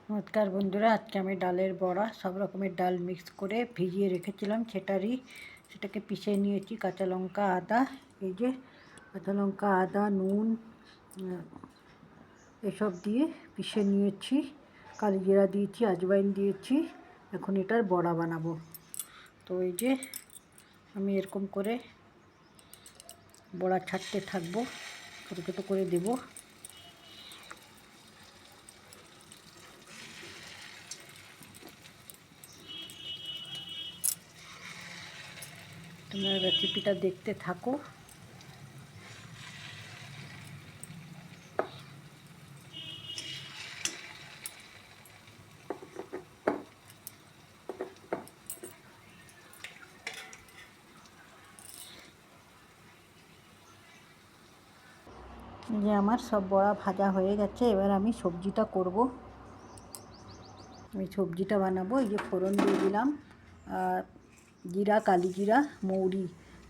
নমস্কার বন্ধুরা, আজকে আমি ডালের বড়া সব রকমের ডাল মিক্স করে ভিজিয়ে রেখেছিলাম সেটাকে পিষে নিয়েছি। কাঁচা লঙ্কা আদা, এই যে কাঁচা লঙ্কা আদা নুন এসব দিয়ে পিষে নিয়েছি। কালি জিরা দিয়েছি, আজওয়াইন দিয়েছি। এখন এটার বড়া বানাবো। তো এই যে আমি এরকম করে বড়া ছাড়তে থাকবো, ছোটো ছোটো করে দেবো। তোমরা রেসিপিটা দেখতে থাকো। যে আমার সব বড়া ভাজা হয়ে গেছে, এবার আমি সবজিটা করব। আমি সবজিটা বানাবো। এই যে ফোড়ন দিয়ে দিলাম, আর জিরা, কালি জিরা, মৌরি।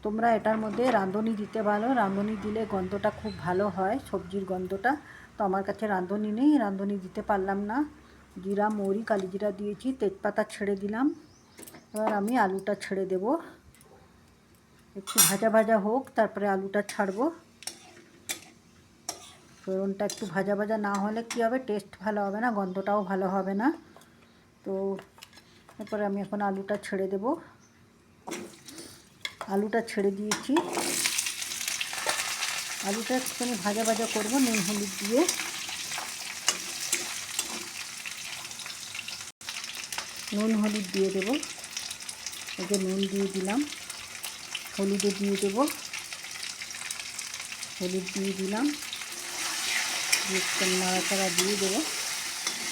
তোমরা এটার মধ্যে রাঁধুনি দিতে পারো, রাঁধুনি দিলে গন্ধটা খুব ভালো হয়, সবজির গন্ধটা। তো আমার কাছে রাঁধুনি নেই, রাঁধুনি দিতে পারলাম না। জিরা, মৌরি, কালি জিরা দিয়েছি, তেজপাতা ছেড়ে দিলাম। এবার আমি আলুটা ছেড়ে দেব। একটু ভাজা ভাজা হোক, তারপরে আলুটা ছাড়বো। ফোড়নটা একটু ভাজা ভাজা না হলে কী হবে, টেস্ট ভালো হবে না, গন্ধটাও ভালো হবে না। তো এরপরে আমি এখন আলুটা ছেড়ে দেব। আলুটা ছেড়ে দিয়েছি। আলুটা একটুখানি ভাজা ভাজা করবো নুন হলুদ দিয়ে। নুন হলুদ দিয়ে দেবো। এই যে নুন দিয়ে দিলাম, হলুদও দিয়ে দেবো, হলুদ দিয়ে দিলাম, একটু নাড়াচাড়া দিয়ে দেবো।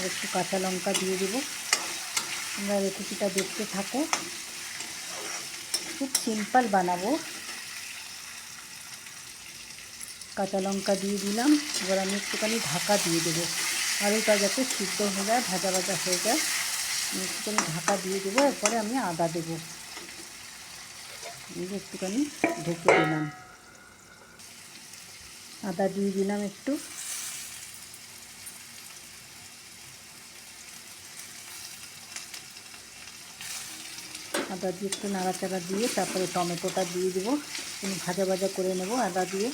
একটু কাঁচা লঙ্কা দিয়ে দেবো। তোমরা রেসিপিটা দেখতে থাকো, খুব সিম্পল বানাবো। কাঁচা লঙ্কা দিয়ে দিলাম। এবার আমি একটুখানি ঢাকা দিয়ে দেবো, আলুটা যাতে সিদ্ধ হয়ে যায়, ভাজা ভাজা হয়ে যায়। একটুখানি ঢাকা দিয়ে দেবো। এরপরে আমি আদা দেবো। একটুখানি ঢেকে দিলাম, আদা দিয়ে দিলাম একটু। আদা দিয়ে একটু নাড়াচাড়া দিয়ে তারপরে টমেটোটা দিয়ে দেবো। একটু ভাজা ভাজা করে নেব আদা দিয়ে।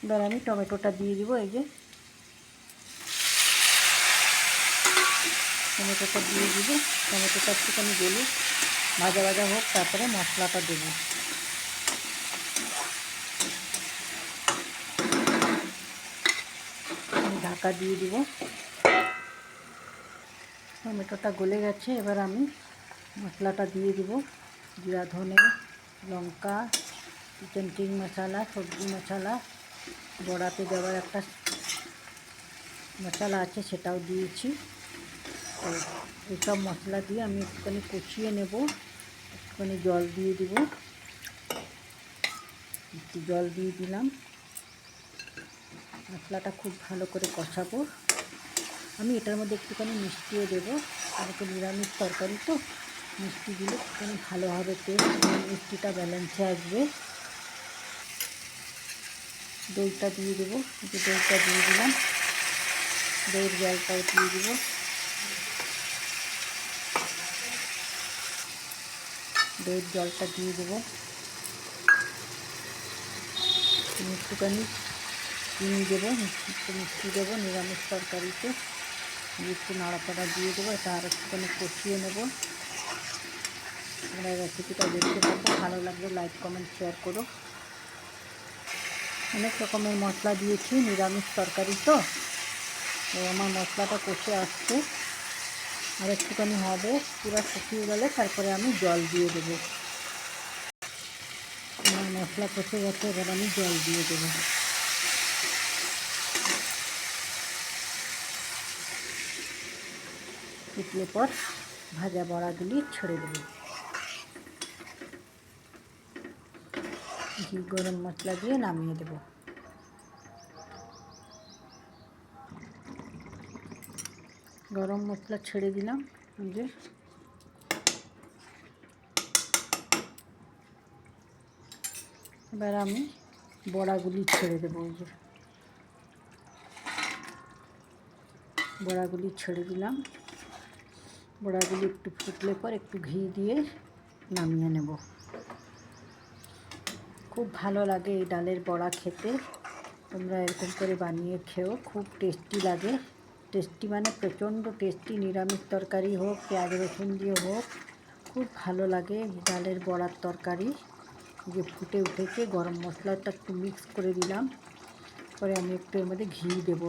এবার আমি টমেটোটা দিয়ে দিব। এই যে টমেটোটা দিয়ে দিব। টমেটোটা একটুখানি গলে ভাজা ভাজা হোক, তারপরে মশলাটা দেবো। ঢাকা দিয়ে দিব। টমেটোটা গলে গেছে, এবার আমি মশলাটা দিয়ে দিব। জিরা, ধনে, লঙ্কা, কিচেন কিং মশলা, সবজি মশলা, বড়াতে দেওয়ার একটা মশলা আছে সেটাও দিয়েছি। তো এইসব মশলা দিয়ে আমি একটুখানি কষিয়ে নেব। একটুখানি জল দিয়ে দিব। একটু জল দিয়ে দিলাম। মশলাটা খুব ভালো করে কষাবো। আমি এটার মধ্যে একটুখানি মিষ্টিও দেবো, আর একটু নিরামিষ তরকারি তো মিষ্টি দিলে একটুখানি ভালো হবে, টেস্ট মিষ্টিটা ব্যালেন্সে আসবে। দইটা দিয়ে দেবো। একটু দইটা দিয়ে দিলাম। দইয়ের জলটাও দিয়ে দেবো। দইয়ের জলটা দিয়ে দেবো। একটুখানি চিনি দেবো, একটু মিষ্টি দেবো নিরামিষ তরকারিতে। একটু নাড়াচাড়া দিয়ে দেবো। এটা আর একটুখানি কষিয়ে নেব। তোমরা রেসিপিটা দেখতে থাকো, ভালো লাগলে লাইক কমেন্ট শেয়ার করো। অনেক রকমের মশলা দিয়েছি, নিরামিষ তরকারি তো আমার মশলাটা কষে আসছে। আর একটুখানি হবে, পুরো শুকিয়ে গেলে তারপরে আমি জল দিয়ে দেবো। আমার মশলা কষে গেছে, এবার আমি জল দিয়ে দেবো। ফুটলে পর ভাজা বড়াগুলি ছেড়ে দেবো। ঘি গরম মশলা দিয়ে নামিয়ে দেবো। গরম মশলা ছেড়ে দিলাম। যে এবার আমি বড়াগুলি ছেড়ে দেবো। ওই যে বড়াগুলি ছেড়ে দিলাম। বড়াগুলি একটু ফুটলে পর একটু ঘি দিয়ে নামিয়ে নেব। খুব ভালো লাগে এই ডালের বড়া খেতে। তোমরা এরকম করে বানিয়ে খেও, খুব টেস্টি লাগে। টেস্টি মানে প্রচণ্ড টেস্টি। নিরামিষ তরকারি হোক, পেঁয়াজ রসুন দিয়ে হোক, খুব ভালো লাগে ডালের বড়ার তরকারি। যে ফুটে উঠেছে, গরম মশলাটা একটু মিক্স করে দিলাম। পরে আমি একটু এর মধ্যে ঘি দেবো,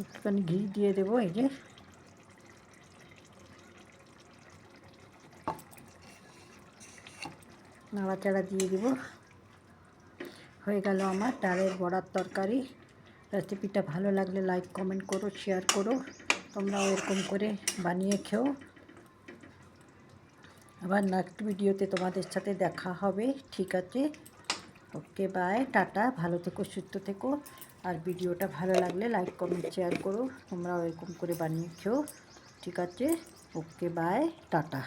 একটুখানি ঘি দিয়ে দেবো। এই যে নাড়াচাড়া দিয়ে দেবো। হয়ে গেল আমার ডালের বড়ার তরকারি। রেসিপিটা ভালো লাগলে লাইক কমেন্ট করো, শেয়ার করো। তোমরাও এরকম করে বানিয়ে খেও। আবার নেক্সট ভিডিওতে তোমাদের সাথে দেখা হবে। ঠিক আছে, ওকে বাই, টাটা। ভালো থেকো, সুস্থ থেকো। আর ভিডিওটা ভালো লাগলে লাইক কমেন্ট শেয়ার করো। তোমরাও এরকম করে বানিয়ে খেও। ঠিক আছে, ওকে বাই, টাটা।